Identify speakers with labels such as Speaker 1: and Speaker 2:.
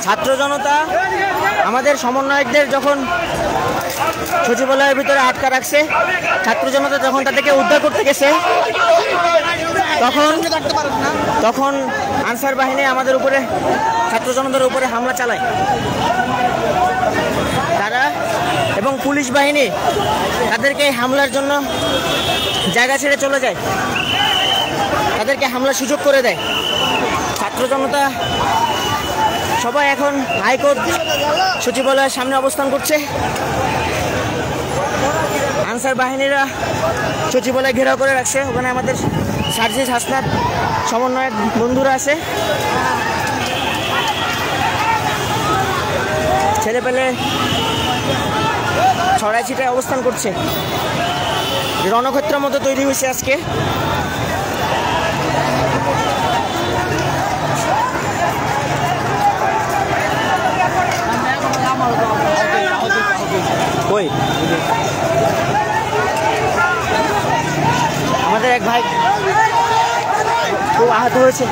Speaker 1: ছাত্র জনতা আমাদের সমন্বয়কদের যখন সচিবালয়ের ভিতরে আটকা রাখছে, ছাত্র জনতা যখন তাদেরকে উদ্ধার করতে গেছে তখন আনসার বাহিনী আমাদের উপরে, ছাত্র জনতার উপরে হামলা চালায় তারা, এবং পুলিশ বাহিনী তাদেরকে হামলার জন্য জায়গা ছেড়ে চলে যায়, তাদেরকে হামলার সুযোগ করে দেয়। ছাত্র জনতা সবাই এখন হাইকোর্ট সচিবালয়ের সামনে অবস্থান করছে। আনসার বাহিনীরা সচিবালয় ঘেরাও করে রাখছে, ওখানে আমাদের সার্জিস হাসনাত সমন্বয়ক বন্ধুরা আছে। ছেলেপেলে ছড়াই ছিটায় অবস্থান করছে, রণক্ষেত্রের মতো তৈরি হয়েছে আজকে। ওই আমাদের এক ভাই খুব আহত হয়েছে।